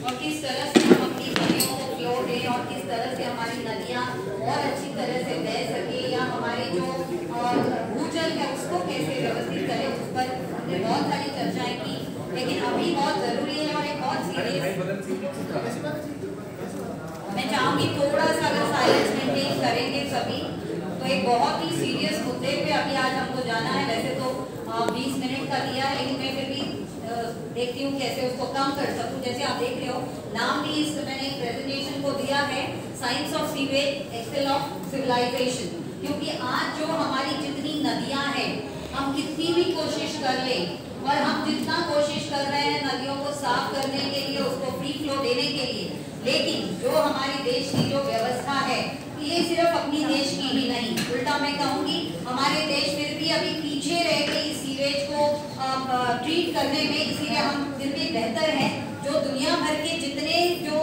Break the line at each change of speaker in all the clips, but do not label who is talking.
और किस तरह से हम अपनी नदियों को फ्लो दें और किस तरह से हमारी नदियाँ और अच्छी तरह से बह सके या हमारे जो भूजल है उसको कैसे व्यवस्थित करें, उस पर हमने बहुत सारी चर्चाएं की। लेकिन अभी बहुत जरूरी है और एक बहुत सीरियस, मैं चाहूँगी थोड़ा सा अगर साइलेंस मेंटेन करेंगे सभी, तो एक बहुत ही सीरियस मुद्दे पे अभी आज हमको जाना है। वैसे तो 20 मिनट का दिया है, लेकिन मैं फिर भी देखती हूँ कैसे उसको कम कर सकूँ। जैसे आप देख रहे हो, नाम भी इस मैंने प्रेजेंटेशन को दिया है science of sewage excel of civilization. क्योंकि आज जो हमारी जितनी नदियाँ हैं, हम कितनी भी कोशिश कर लें और हम जितना कोशिश कर रहे हैं नदियों को साफ करने के लिए, उसको फ्री फ्लो देने के लिए, लेकिन जो हमारे देश की जो व्यवस्था है, ये सिर्फ अपनी देश की ही नहीं, उल्टा मैं कहूँगी हमारे देश फिर भी अभी पीछे रह गए इस सीवेज को ट्रीट करने में। इसीलिए हम फिर भी बेहतर हैं। जो दुनिया भर के जितने जो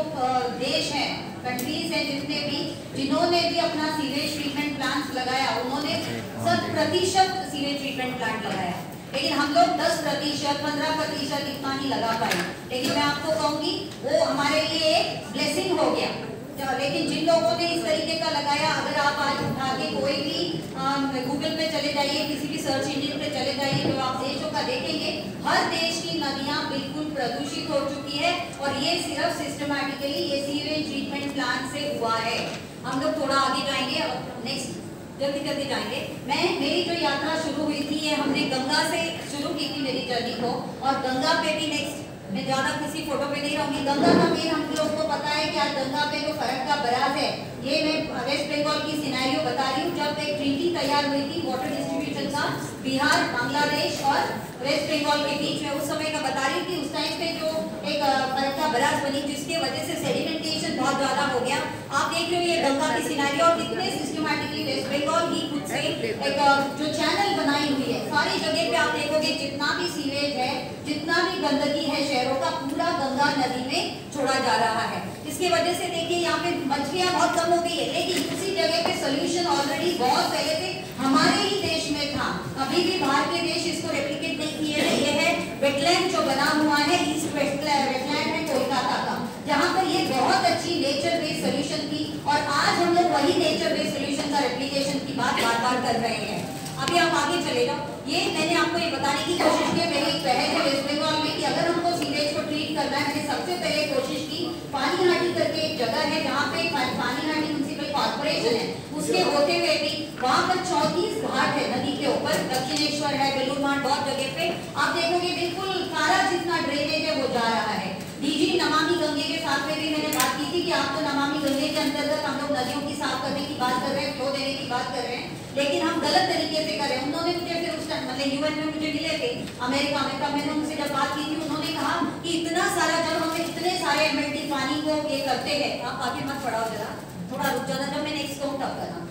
देश हैं, कंट्रीज हैं, जितने भी जिन्होंने भी अपना सीवेज ट्रीटमेंट प्लांट लगाया, उन्होंने 100% सीवेज ट्रीटमेंट प्लांट लगाया। लेकिन हम लोग 10%, 15% इतना ही लगा पाए। लेकिन मैं आपको कहूँगी वो हमारे लिए एक ब्लेसिंग हो गया। लेकिन जिन लोगों ने इस तरीके का लगाया, अगर आप आज उठा के कोई भी गूगल पे चले जाइए, किसी भी सर्च इंजन पे चले जाइए, तो आप देशों का देखेंगे, हर देश की नदियाँ बिल्कुल प्रदूषित हो चुकी है। और ये सिर्फ सिस्टमैटिकली ये सीवेज ट्रीटमेंट प्लांट से हुआ है। हम लोग थोड़ा आगे जाएंगे, नेक्स्ट जल्दी जल्दी जाएंगे। मेरी जो यात्रा शुरू हुई थी, ये हमने गंगा से शुरू की थी मेरी जर्नी को, और गंगा पे भी नेक्स्ट मैं ज्यादा किसी फोटो पे नहीं रहूंगी। गंगा का मेन हम लोगों को पता है कि आज गंगा पे जो फर्क का बराज है, ये मैं वेस्ट बंगाल की सिनेरियो बता रही हूँ। जब एक ट्रीटी तैयार हुई थी वाटर डिस्ट्रीब्यूशन का बिहार, बांग्लादेश और वेस्ट बंगाल के बीच में, उस समय का बता रही थी। उस टाइम पे जो एक फर्क का बराज बनी, जिसके वजह से सेडिमेंटेशन बहुत ज्यादा हो गया। आप देख रहे हो ये गंगा की सिनेरियो, और कितने सिस्टमैटिकली वेस्ट बंगाल ही खुद से एक जो चैनल बनाई हुई है, सारी जगह पे आप देखोगे जितना भी सीवेज है, जितना भी गंदगी है शहरों का, पूरा गंगा नदी में छोड़ा जा रहा है। इसके वजह से देखिए यहाँ पे मछलियाँ बहुत कम हो गई है, लेकिन उसी जगह पे सोल्यूशन ऑलरेडी बहुत पहले से हमारे ही देश में था। अभी भी बाहर के देश इसको रेप्लिकेट नहीं किए हैं। ये है वेटलैंड जो बना हुआ है, ईस्ट वेटलैंड है कोलकाता का, जहाँ पर ये बहुत अच्छी नेचर बेस्ड सोल्यूशन थी। और आज हम लोग वही नेचर बेस्ड सोल्यूशन का रेप्लिकेशन की बात बार बार कर रहे हैं। अभी आप आगे चले जाओ। ये मैंने आपको ये बताने की कोशिश की, मेरी एक पहल है वेस्ट बंगाल में कि अगर हमको सीवेज को ट्रीट करना है, मैंने सबसे पहले कोशिश की, पानीहाटी करके एक जगह है जहाँ पे पानीहाटी म्युनिसिपल कॉर्पोरेशन है, उसके होते हुए भी वहाँ पर 34 घाट है नदी के ऊपर, दक्षिणेश्वर है, बेलूर मठ, बहुत जगह पे आप देखोगे बिल्कुल सारा जितना ड्रेनेज है वो जा रहा है। डीजी नमामि गंगे के साथ में भी मैंने बात की थी कि आप तो नमामि गंगे के अंतर्गत हम लोग नदियों की साफ करने की बात कर रहे हैं, फ्लो देने की बात कर रहे हैं, लेकिन हम गलत तरीके से कर रहे हैं। उन्होंने मुझे फिर उस टाइम मतलब यूएन में मुझे मिले थे अमेरिका में, तब मैंने उनसे जब बात की थी, उन्होंने कहा कि इतना सारा, जब हम इतने सारे एमएलडी पानी को ये करते हैं, आप आगे मत बढ़ाओ जरा, थोड़ा रुक जाना, जब मैंने नेक्स्ट काउंट अप करना,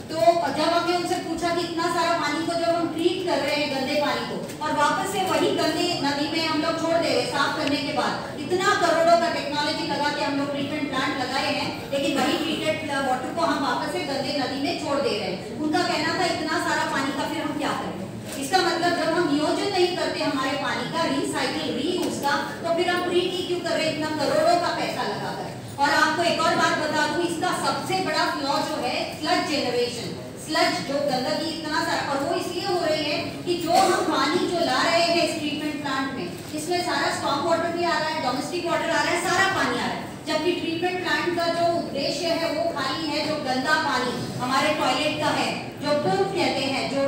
तो जब हमने उनसे पूछा कि इतना सारा पानी को जब हम ट्रीट कर रहे हैं, गंदे पानी को, और वापस से वही गंदे नदी में हम लोग छोड़ दे रहे हैं साफ करने के बाद, इतना करोड़ों का टेक्नोलॉजी लगा के हम लोग ट्रीटमेंट प्लांट लगाए हैं, लेकिन वही ट्रीटेड वाटर को हम वापस से गंदे नदी में छोड़ दे रहे हैं। उनका कहना था इतना सारा पानी का फिर हम क्या करें। इसका मतलब जब हम नियोजन नहीं करते हमारे पानी का, रिसाइकिल, रीयूज का, तो फिर हम ट्रीट ही क्यों कर रहे हैं इतना करोड़ों का पैसा लगाकर। और आपको एक और बात बता दूं, इसका सबसे बड़ा फ्लॉ जो है स्लज जनरेशन, स्लज जो गंदगी इतना सारा, और वो इसलिए हो रही है कि जो हम पानी जो ला रहे हैं इस ट्रीटमेंट प्लांट में, इसमें सारा स्टॉक वाटर भी आ रहा है, डोमेस्टिक वाटर आ रहा है, सारा पानी आ रहा है, जबकि ट्रीटमेंट प्लांट का जो उद्देश्य है वो खाली है जो गंदा पानी हमारे टॉयलेट का है, जो पूप कहते हैं, जो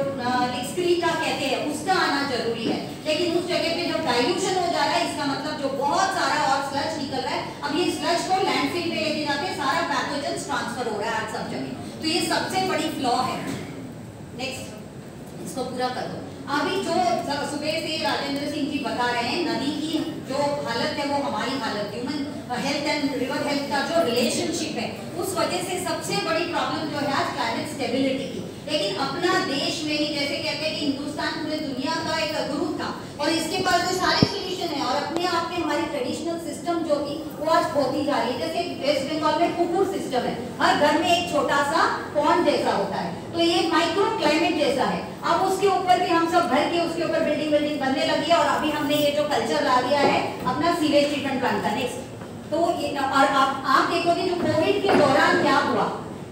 एक्सक्रीटा कहते हैं, उसका आना जरूरी है। लेकिन उस जगह पे जब डाइल्यूशन हो जा रहा है, इसका मतलब जो बहुत सारा और स्लज निकल रहा है, अब ये स्लज को लैंडफिल पे लेके जाते सारा पैथोजन ट्रांसफर हो रहा है सब जगह, तो ये सबसे बड़ी फ्लॉ है। नेक्स्ट, इसको पूरा कर दो। अभी जो सुबह से राजेंद्र सिंह जी बता रहे हैं, नदी की जो हालत है वो हमारी हालत, human health and river health का जो रिलेशनशिप है, उस वजह से सबसे बड़ी प्रॉब्लम जो है आज क्लाइमेट स्टेबिलिटी की। लेकिन अपना देश में ही, जैसे कहते हैं कि हिंदुस्तान पूरे दुनिया का एक गुरु था और इसके पास जो सारे सोल्यूशन है, और अपने आप में हमारी ट्रेडिशनल सिस्टम जो थी वो आज खोती जा रही है। जैसे वेस्ट बंगाल में कुकुर सिस्टम है, हर घर में एक छोटा सा पॉन्ड जैसा होता है, तो ये माइक्रो क्लाइमेट जैसा है। अब उसके ऊपर भी हम सब भर के उसके ऊपर बिल्डिंग बनने लगी है, और अभी हमने ये जो कल्चर ला दिया है अपना सीवेज ट्रीटमेंट प्लांट का। नेक्स्ट, तो और आप देखोगे जो कोविड के दौरान क्या हुआ,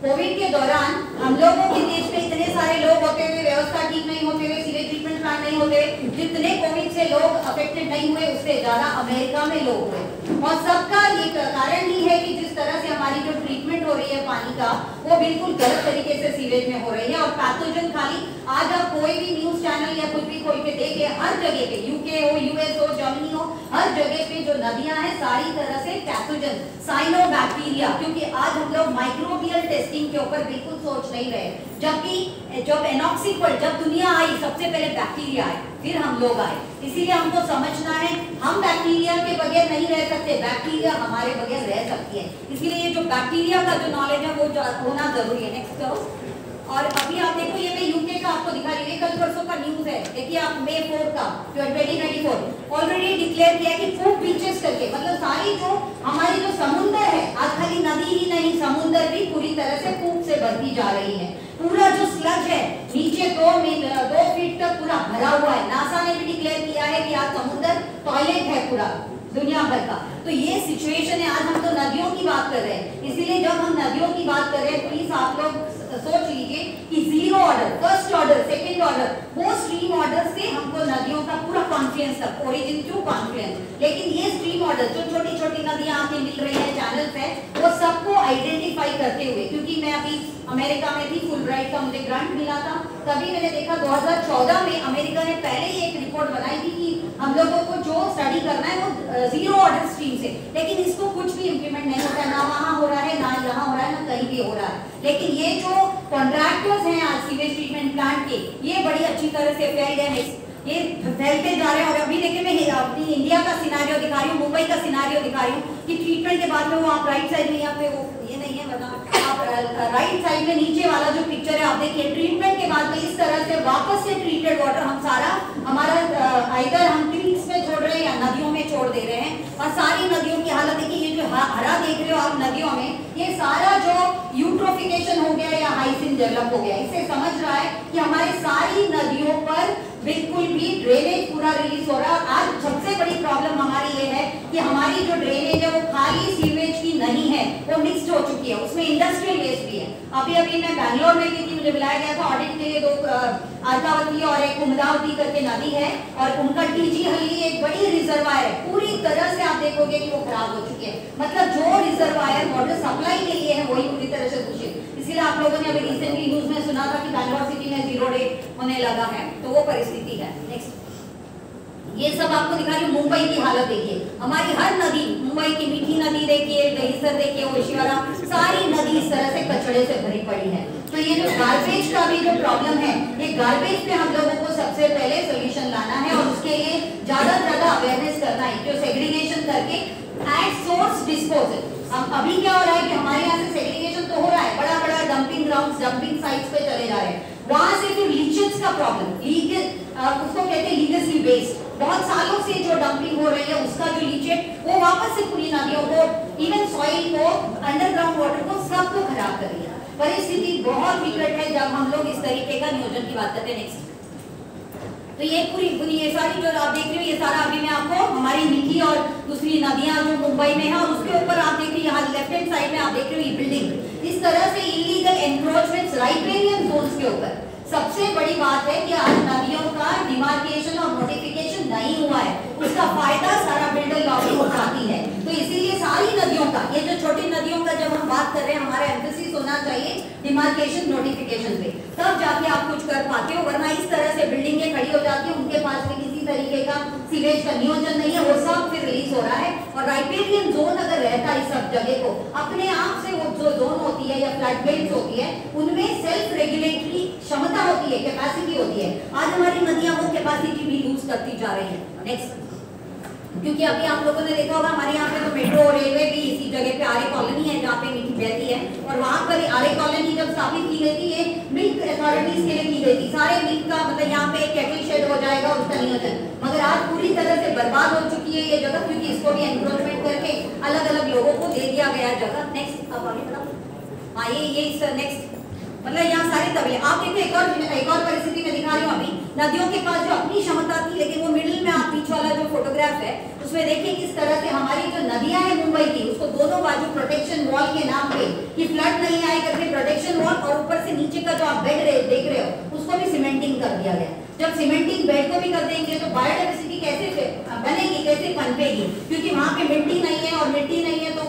कोविड के दौरान हम लोगों के देश में इतने सारे लोग होते हुए, व्यवस्था ठीक नहीं होते हुए, सीवेज ट्रीटमेंट प्लांट नहीं होते, जितने कोविड से लोग अफेक्टेड नहीं हुए उससे ज्यादा अमेरिका में लोग हुए। और सबका ये कारण ही है कि जिस तरह से हमारी जो ट्रीटमेंट हो रही है पानी का, वो बिल्कुल गलत तरीके से सीवेज में हो रही है। और पैथोजन खाली आज आप कोई भी न्यूज चैनल या कुछ भी खोल के देखिए, हर जगह पे, यूके हो, यूएस हो, जर्मनी हो, हर जगह पे जो नदियां हैं सारी तरह से पैथोजन, साइनोबैक्टीरिया, क्योंकि आज हम लोग माइक्रोबियल टेस्टिंग के ऊपर बिल्कुल सोच नहीं रहे। जबकि जब एनॉक्सिक वर्ल्ड, जब दुनिया आई, सबसे पहले बैक्टीरिया आए, फिर हम लोग आए। इसीलिए हमको समझना है हम बैक्टीरिया के बगैर नहीं रह सकते, बैक्टीरिया हमारे बगैर रह सकती है। इसीलिए ये जो बैक्टीरिया का जो नॉलेज है वो होना जरूरी है। नेक्स्ट करो। और अभी आप देखो, ये मैं यूके का आपको दिखा रही हूँ, कल परसों का न्यूज है, देखिए आप मई 4 का 2024 ऑलरेडी डिक्लेयर किया कि फूड बीचेस करके, मतलब सारी जो हमारी जो समुद्र है, आज खाली नदी ही नहीं, समुद्र भी पूरी तरह से फूड से भरती जा रही है। पूरा जो स्लज है नीचे 2 फीट तक पूरा भरा हुआ है। नासा ने भी डिक्लेयर किया है कि आज समुद्र टॉयलेट है पूरा दुनिया भर का। तो ये सिचुएशन है। आज हम तो नदियों की बात कर रहे हैं, इसीलिए जब हम नदियों की बात कर रहे हैं प्लीज आप लोग सोच लीजिए कि zero order, first order, second order, वो स्ट्रीम ऑर्डर से हमको नदियों का पूरा कॉन्फ्लुएंस तक, ओरिजिन टू कॉन्फ्लुएंस। लेकिन ये स्ट्रीम ऑर्डर जो छोटी छोटी नदियां आके मिल रही है, चैनल्स है, वो सबको आइडेंटिफाई करते हुए, क्योंकि मैं अभी अमेरिका में थी, फुलब्राइट का मुझे ग्रांट मिला था, तभी मैंने देखा 2014 में अमेरिका ने पहले ही एक रिपोर्ट बनाई थी कि हम लोगों को जो स्टडी करना है वो जीरो ऑर्डर स्ट्रीम से, लेकिन इसको कुछ भी इम्प्लीमेंट नहीं होता है, ना वहाँ हो रहा है, ना यहाँ हो रहा है, ना कहीं भी हो रहा है। लेकिन ये जो कॉन्ट्रैक्टर्स हैं आज सीवेज ट्रीटमेंट प्लांट के, ये बड़ी अच्छी तरह से फैल गए हैं, ये फैलते जा रहे हैं। और अभी देखिए मैं अपनी इंडिया का सिनारियो दिखा रही हूँ, मुंबई का सिनारियो दिखा रही हूँ कि ट्रीटमेंट के बाद में वो आप राइट साइड में, यहाँ पे वो ये नहीं है बता, आप राइट साइड में नीचे वाला जो पिक्चर है आप देखिए, ट्रीटमेंट के बाद में इस तरह से वापस से ट्रीटेड वाटर हम सारा हमारा आइदर हम क्रीक्स में छोड़ रहे हैं या नदियों में छोड़ दे रहे हैं। और सारी नदियों की हालत देखिए, ये जो हरा देख रहे हो आप नदियों में, ये सारा जो यूट्रोफिकेशन हो गया या हाइसिन डेवलप हो गया। इससे समझ रहा है कि हमारी सारी नदियों पर बिल्कुल भी ड्रेनेज पूरा रिलीज हो रहा है। आज सबसे बड़ी प्रॉब्लम हमारी ये है कि हमारी जो ड्रेनेज है वो खाली सीवेज की नहीं है, वो मिक्स्ड हो चुकी है, उसमें इंडस्ट्रियल वेस्ट भी है। अभी अभी मैं बैंगलोर में गई थी, मुझे बुलाया गया था ऑडिट के लिए, 2 अर्कावती और एक कुमदावती करके नदी है, और उनका टीजी हल्ली एक बड़ी रिजर्वायर है, पूरी तरह से आप देखोगे कि वो खराब हो चुकी है। मतलब जो रिजर्वायर वाटर सप्लाई के लिए है वही पूरी तरह से दूषित। इसीलिए आप लोगों ने अभी रिसेंटली न्यूज में सुना था कि बैंगलोर सिटी में 0 डे होने लगा है, तो वो परिस्थिति है। नेक्स्ट, ये सब आपको दिखा रही हूँ। मुंबई की हालत देखिए, हमारी हर नदी, मुंबई की मीठी नदी देखिए, दहीसर देखिए, ओशिवारा, सारी नदी इस तरह से कचड़े से भरी पड़ी है। तो ये जो गार्बेज का भी जो प्रॉब्लम है, ये गार्बेज पे हम लोगों को सबसे पहले सोल्यूशन लाना है, और उसके लिए ज्यादा से ज्यादा अवेयरनेस करना है, जो सेग्रीगेशन करके एट सोर्स डिस्पोजल। अब अभी क्या हो रहा है कि हमारे यहाँ से सेग्रीगेशन तो हो रहा है, बड़ा बड़ा डंपिंग ग्राउंड्स, डंपिंग साइट्स पे चले जा रहे हैं, वहां से फिर लीचेस का प्रॉब्लम, उसको कहते हैं लीगेसी वेस्ट, बहुत सालों से जो डंपिंग हो रही है उसका जो लीचेट वो वापस से पूरी नदियों को, इवन सॉइल को, अंडरग्राउंड वाटर को, सबको खराब कर रही है। परिस्थिति बहुत विकट है जब हम लोग इस तरीके का नियोजन की बात करते हैं। नेक्स्ट, तो ये पूरी ये सारी जो आप देख रहे हो, ये सारा अभी मैं आपको हमारी मीठी और दूसरी नदियां जो मुंबई में है, और उसके ऊपर आप देख रहे हो यहाँ लेफ्ट हैंड साइड में आप देख रहे हो ये बिल्डिंग, इस तरह से इलीगल एनक्रोचमेंट्स राइपेरियन जोन्स के ऊपर। सबसे बड़ी बात है कि आज नदियों का डिमार्केशन और नोटिफिकेशन नहीं हुआ है, उसका फायदा सारा बिल्डर लॉबी उठाती है। तो इसीलिए सारी नदियों का, ये जो छोटी नदियों का जब हम बात कर रहे हैं, हमारा एम्फेसिस होना चाहिए डिमार्केशन नोटिफिकेशन पे, तब जाके आप कुछ कर पाते हो। वरना इस तरह से बिल्डिंगें खड़ी हो जाती है, उनके पास में किसी तरीके का सीवेज का नियोजन नहीं है, वो सब फिर रिलीज हो रहा है। और राइपेरियन जोन अगर रहता है इस सब जगह को, अपने आप से वो जो जोन होती है या फ्लड बेल्ट होती है, उनमें सेल्फ रेगुलेटरी क्षमता होती है, कैपेसिटी होती है। आज हमारी नदियां वो कैपेसिटी भी लूज करती जा रही है। नेक्स्ट, क्योंकि अभी आप लोगों ने देखा होगा हमारे यहाँ पे तो मेट्रो रेलवे भी इसी जगह पे आर्य कॉलोनी है जहाँ पे मीठी बहती है, और वहाँ पर आर्य कॉलोनी जब स्थापित की गई थी, ये मिल्क अथॉरिटीज के लिए की गई थी। सारे मिल्क का मतलब यहाँ पे एक कैटल शेड हो जाएगा उसका नियोजन, मगर आज पूरी तरह से बर्बाद हो चुकी है ये जगह, क्योंकि इसको भी एनक्रोचमेंट करके अलग अलग लोगों को दे दिया गया जगह। नेक्स्ट, अब आगे बढ़ो। हाँ, ये नेक्स्ट, मतलब यहाँ सारे तबले आप देखिए। एक और परिस्थिति में दिखा रही हूँ अभी, नदियों के पास जो अपनी क्षमता थी, लेकिन वो मिडिल में आप बीच वाला जो फोटोग्राफ है उसमें देखिए किस तरह से हमारी जो नदियां हैं मुंबई की,
दोनों बाजू प्रोटेक्शन वॉल के नाम पे कि फ्लड नहीं आए करके प्रोटेक्शन वॉल, और ऊपर से नीचे का जो आप बेड देख रहे हो उसको भी सीमेंटिंग कर दिया गया। जब सीमेंटिंग बेड को भी कर देंगे तो बायोडाइवर्सिटी कैसे बनेगी, कैसे पनपेगी, क्योंकि वहां पे मिट्टी नहीं है, और मिट्टी नहीं है तो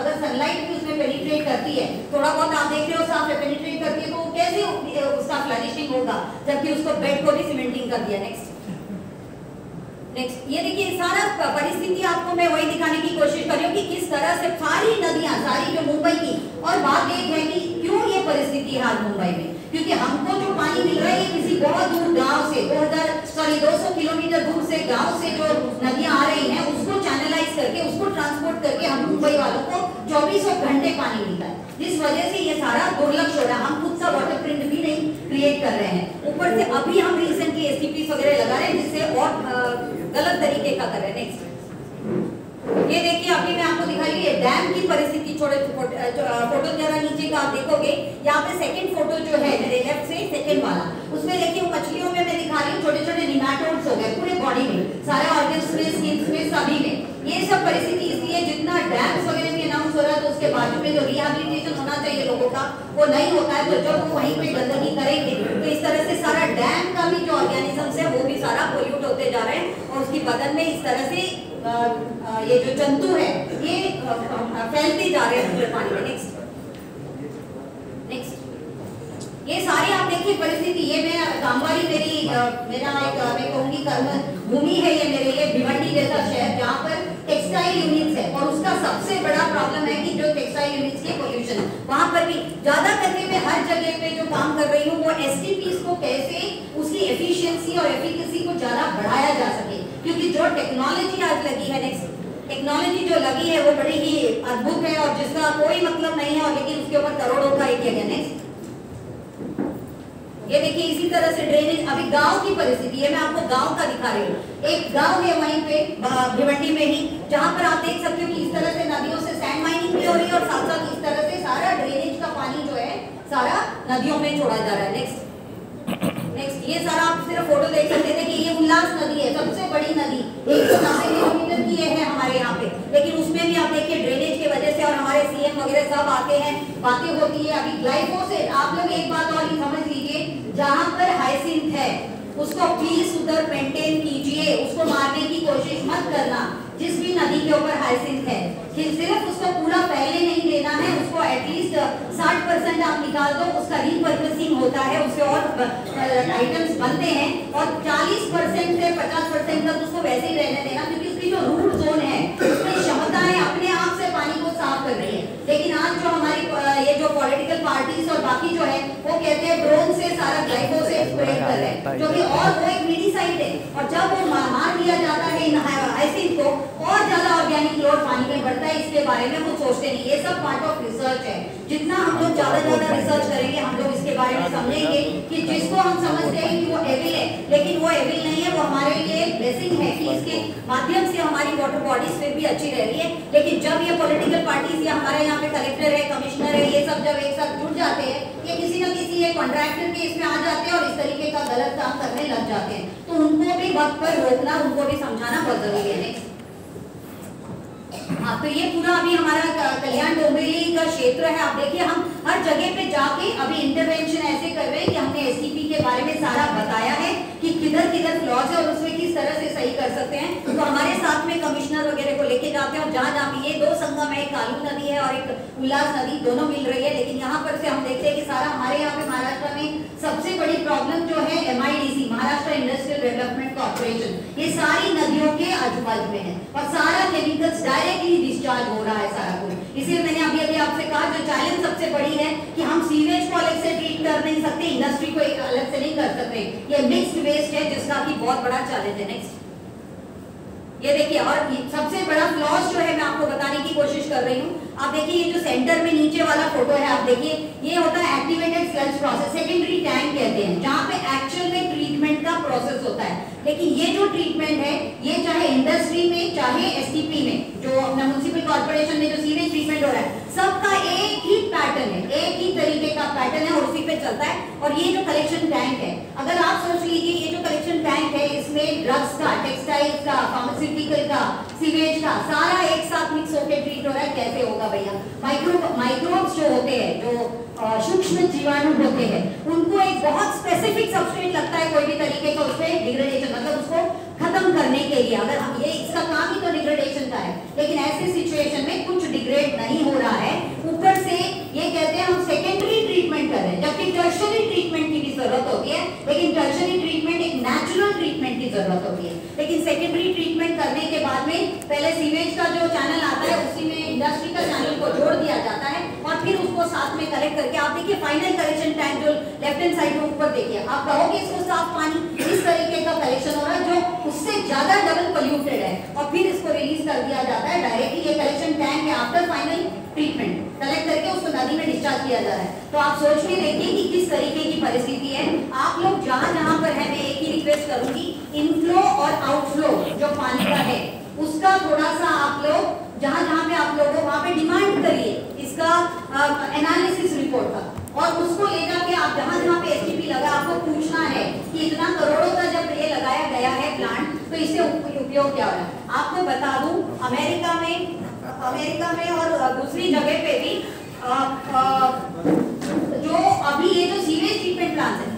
अगर सनलाइट भी उसमें पेनिट्रेट करती है, थोड़ा बहुत आप देख रहे हो साफ पेनिट्रेट करती है, तो कैसे उसका फ्लरिशिंग होगा, जबकि उसको बेड को भी सीमेंटिंग कर दिया। नेक्स्ट ये देखिए सारा परिस्थिति आपको मैं वही दिखाने की कोशिश कर रही हूँ कि किस तरह से सारी नदियां, सारी जो मुंबई की, और बात एक है कि क्यों ये परिस्थिति है आज मुंबई में, क्योंकि हमको जो पानी मिल रहा है ये किसी बहुत दूर गांव से 200 किलोमीटर दूर से गांव से जो नदियां आ रही हैं उसको चैनलाइज करके, उसको ट्रांसपोर्ट करके हम मुंबई वालों को 24 घंटे पानी मिलता है, जिस वजह से ये सारा दुर्लक्ष हो रहा है। हम खुद सा वाटर प्रिंट भी नहीं क्रिएट कर रहे हैं, ऊपर से अभी हम रिसेंटली एसटीपी वगैरह लगा रहे हैं जिससे और गलत तरीके का कर रहे हैं। नेक्स्ट ये देखिए अभी मैं आपको दिखा रही हूँ डैम की परिस्थिति, छोटे फोटो जरा नीचे का आप देखोगे, यहाँ पे सेकंड फोटो जो है मेरे लेफ्ट से सेकंड वाला, उसमें देखिए मछलियों में मैं दिखा रही हूँ छोटे छोटे निमैटोड्स हो गए पूरे बॉडी में, सारे ऑर्गन्स में, स्किन में, सभी में। ये सब परिस्थिति इसलिए जितना डैम्स वगैरह भी अनाउंस हो रहा है तो उसके बाजू में जो रिहैबिलिटेशन होना चाहिए लोगों का वो नहीं होता है, तो जब वो वहीं पे गंदगी करेंगे तो इस तरह से सारा डैम का भी जो ऑर्गेनिजम्स है वो भी सारा पोल्यूट होते जा रहे हैं, और उसकी बदन में इस तरह से ये जो जंतु है ये फैलते जा रहे हैं पूरे पानी में। नेक्स्ट ये सारी आप देखिए परिस्थिति, ये मैं कामवारी मेरा एक मैं कहूंगी कर्म भूमि है, ये मेरे लिए भिवंडी जैसा शहर जहाँ पर टेक्सटाइल यूनिट्स है, और उसका सबसे बड़ा प्रॉब्लम है कि जो टेक्सटाइल यूनिट्स के पोल्यूशन, वहां पर भी ज्यादा करके मैं हर जगह पे जो काम कर रही हूँ वो एसटीपीस को कैसे उसकी एफिशिएंसी और एफिकेसी को ज्यादा बढ़ाया जा सके, क्योंकि जो टेक्नोलॉजी आज लगी है, नेक्स्ट टेक्नोलॉजी जो लगी है वो बड़ी ही अद्भुत है और जिसका कोई मतलब नहीं है, और लेकिन उसके ऊपर करोड़ों का एक है। नेक्स्ट ये देखिए इसी तरह से ड्रेनेज, अभी गांव की परिस्थिति है, मैं आपको गांव का दिखा रही हूँ। एक गांव है वहीं पे भिवंडी में ही, जहां पर आप देख सकते हो कि इस तरह से नदियों से सैंड माइनिंग भी हो रही है, और साथ साथ इस तरह से सारा ड्रेनेज का पानी जो है सारा नदियों में छोड़ा जा रहा है। नेक्स्ट ये सारा आप सिर्फ फोटो देख सकते थे कि ये उल्लास नदी है, सबसे बड़ी नदी 190 किलोमीटर की है हमारे यहाँ पे, लेकिन उसमें भी आप देखिए ड्रेनेज की वजह से, और हमारे सीएम वगैरह सब आते हैं, बातें होती है। अभी ग्लाइफोसेट, आप लोग एक बात और समझ लीजिए, जहाँ पर हाइसिंथ है उसको प्लीज उधर मेंटेन कीजिए, उसको मारने की कोशिश मत करना। जिस भी नदी के ऊपर हाइसिंथ है कि सिर्फ उसको पूरा पहले नहीं देना है, उसको एटलीस्ट 60% आप निकाल दो, उसका रीपर्पसिंग होता है, उससे और आइटम्स बनते हैं, और 40% से 50% तक उसको वैसे ही रहने देना, क्योंकि उसकी जो रूट जोन है उसकी क्षमता है अपने आप से पानी को साफ कर रही है। लेकिन आज जो हमारी ये जो पॉलिटिकल पार्टीज और बाकी जो है वो कहते हैं ड्रोन से सारा ग्लाइफोसेट स्प्रे कर रहे हैं, जो कि और वो एक वीडिसाइड है, और जब वो मार दिया जाता है इन हाइसिंथ को और ज्यादा ऑर्गेनिक लोड पानी में बढ़ता है, इसके बारे में वो सोचते नहीं। ये सब पार्ट ऑफ रिसर्च है, जितना हम लोग ज्यादा रिसर्च करेंगे हम लोग इसके बारे में समझेंगे कि जिसको हम समझते हैं कि वो एविल है, लेकिन वो एविल नहीं है, वो हमारे लिए ब्लेसिंग है कि इसके माध्यम से हमारी वाटर बॉडीज फिर भी अच्छी रह रही है। लेकिन जब ये पॉलिटिकल पार्टीज या हमारे यहाँ पे कलेक्टर है, कमिश्नर है, ये सब जब एक साथ जुड़ जाते हैं, ये किसी न किसी एक कॉन्ट्रैक्टर के इसमें आ जाते हैं और इस तरीके का गलत काम करने लग जाते हैं, तो उनको भी वक्त पर रोकना, उनको भी समझाना बहुत जरूरी है। हाँ, तो ये पूरा अभी हमारा कल्याण डोंबिवली का क्षेत्र है। आप देखिए हम हर जगह पे जाके अभी इंटरवेंशन ऐसे कर रहे हैं कि हमने एसटीपी के बारे में सारा बताया है कि किधर किधर फ्लॉज है और उसमें किस तरह से सही कर सकते हैं। तो हमारे साथ में कमिश्नर वगैरह को लेके जाते हैं, और जहाँ जहाँ ये दो संगम है, कालू नदी है और एक उल्लास नदी, दोनों मिल रही है। लेकिन यहाँ पर से हम देखते हैं कि सारा हमारे यहाँ पे महाराष्ट्र में सबसे बड़ी प्रॉब्लम जो है MIDC, Maharashtra industrial development corporation, ये सारी नदियों के आजू बाजू में है और सारा केमिकल्स डायरेक्टली डिस्चार्ज हो रहा है सारा कुछ। इसलिए मैंने अभी आपसे कहा जो चैलेंज सबसे बड़ी है कि हम सीवेज को अलग से ट्रीट कर नहीं सकते, इंडस्ट्री को अलग से नहीं कर सकते, ये मिक्स्ड वेस्ट है जिसका की बहुत बड़ा चैलेंज है। नेक्स्ट ये देखिए, और सबसे बड़ा फ्लॉस जो है मैं आपको बताने की कोशिश कर रही हूँ। आप देखिए ये जो सेंटर में नीचे वाला फोटो है, आप देखिए ये होता है activated sludge process, secondary tank कहते हैं, जहाँ पे एक्चुअल में ट्रीटमेंट का प्रोसेस होता है। लेकिन ये जो ट्रीटमेंट है ये चाहे इंडस्ट्री में चाहे एसटीपी में, जो अपना म्युनिसिपल कॉर्पोरेशन में जो सीवेज ट्रीटमेंट हो रहा है, सबका एक ही पैटर्न है, एक ही तरीके का पैटर्न पैटर्न है और उसी पे चलता है। और ये जो कलेक्शन टैंक है, अगर आप सोच लीजिए ये जो कलेक्शन टैंक है इसमें ड्रग्स का, टेक्सटाइल्स का, फार्मास्यूटिकल का, सीवेज का सारा एक साथ मिक्स होकर ट्रीट हो रहा है, कैसे होगा भैया? माइक्रोब्स जो होते हैं, जो सूक्ष्म जीवाणु होते हैं, उनको एक बहुत स्पेसिफिक सबस्ट्रेट लगता है कोई भी तरीके का उसपे डिग्रेडेशन, मतलब उसको खत्म करने के लिए। अगर हम ये इसका काम ही तो डिग्रेडेशन का है, लेकिन ऐसे सिचुएशन में कुछ डिग्रेड नहीं हो रहा है, ऊपर से ये कहते हैं हम सेकेंडरी ट्रीटमेंट कर रहे हैं, जबकि टर्शरी ट्रीटमेंट की भी जरूरत होती है। लेकिन टर्शरी ट्रीटमेंट एक नेचुरल ट्रीटमेंट की जरूरत होती है, लेकिन सेकेंडरी ट्रीटमेंट करने के बाद में पहले सीवेज का जो चैनल आता है उसी में इंडस्ट्री का चैनल को जोड़ दिया जाता है और फिर उसको साथ में कलेक्ट करके आप देखिए फाइनल कलेक्शन टैंक जो लेफ्ट हैंड साइड में ऊपर देखिए, आप कहोगे इसको साफ पानी, इस तरीके का कलेक्शन हो रहा है जो उससे ज्यादा डबल पोल्यूटेड है और फिर इसको रिलीज कर दिया जाता है डायरेक्टली। ये कलेक्शन टैंक है, आफ्टर फाइनल ट्रीटमेंट कलेक्ट करके उसको नदी में डिस्चार्ज किया जा रहा है। तो आप सोच के देखिए कि किस तरीके की परिस्थिति है। आप लोग जहां जहां पर है, मैं एक ही रिक्वेस्ट करूंगी, इनफ्लो और आउटफ्लो जो पानी का है उसका थोड़ा सा आप लोग जहां जहां पे आप लोग वहां पे डिमांड करिए इसका एनालिसिस रिपोर्ट का, और उसको ले जाके आप जहां जहां पे एसटीपी लगा आपको पूछना है कि इतना करोड़ों का जब ये लगाया गया है प्लांट तो इससे उपयोग क्या हो रहा है। आपको बता दूं अमेरिका में और दूसरी जगह पे भी जो अभी ये जो सीवेज ट्रीटमेंट प्लांट है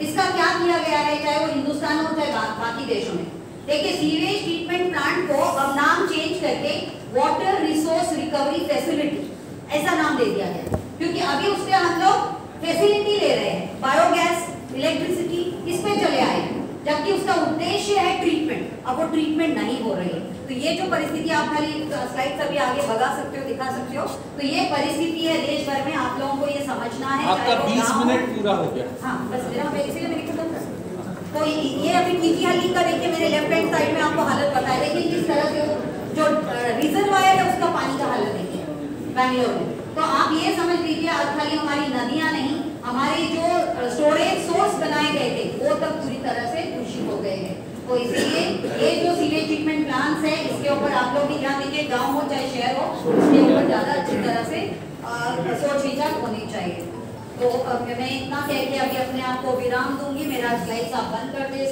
इसका क्या किया गया है, चाहे वो हिंदुस्तान हो चाहे बाकी देशों में। देखिए सीवेज ट्रीटमेंट प्लांट को अब नाम चेंज करके वाटर रिसोर्स रिकवरी फैसिलिटी ऐसा नाम दे दिया गया, क्योंकि अभी उससे हम लोग फैसिलिटी ले रहे हैं, बायोगैस, इलेक्ट्रिसिटी इस पे चले आए हैं, जबकि उसका उद्देश्य है ट्रीटमेंट। अब वो ट्रीटमेंट नहीं हो रही है, तो ये जो परिस्थिति आप खाली स्लाइड अभी आगे भगा सकते हो, दिखा सकते हो, तो ये परिस्थिति है देश भर में। आप लोगों को ये समझना है।
आपका 20 मिनट पूरा हो गया।
हाँ बस मेरा इसीलिए मेरी खत्म कर। तो ये अभी टीटी हल्ली का देखिए मेरे लेफ्ट हैंड साइड में आपको हालत बताया, लेकिन किस तरह से जो रिजर्वायर है उसका पानी का हालत देखिए बैंगलोर में। तो आप ये समझ लीजिए आज खाली हमारी नदियां नहीं, हमारे जो स्टोरेज सोर्स बनाए गए थे वो तक पूरी तरह से दूषित हो गए हैं। तो इसलिए ये जो सीवेज ट्रीटमेंट प्लांट्स है इसके ऊपर आप लोग भी ध्यान दीजिए, गांव हो चाहे शहर हो, इसके ऊपर ज्यादा अच्छी तरह से सोच विचार होनी चाहिए। तो मैं इतना कह के अभी अपने आप को विराम दूंगी। मेरा स्लाइड्स आप बंद कर दे।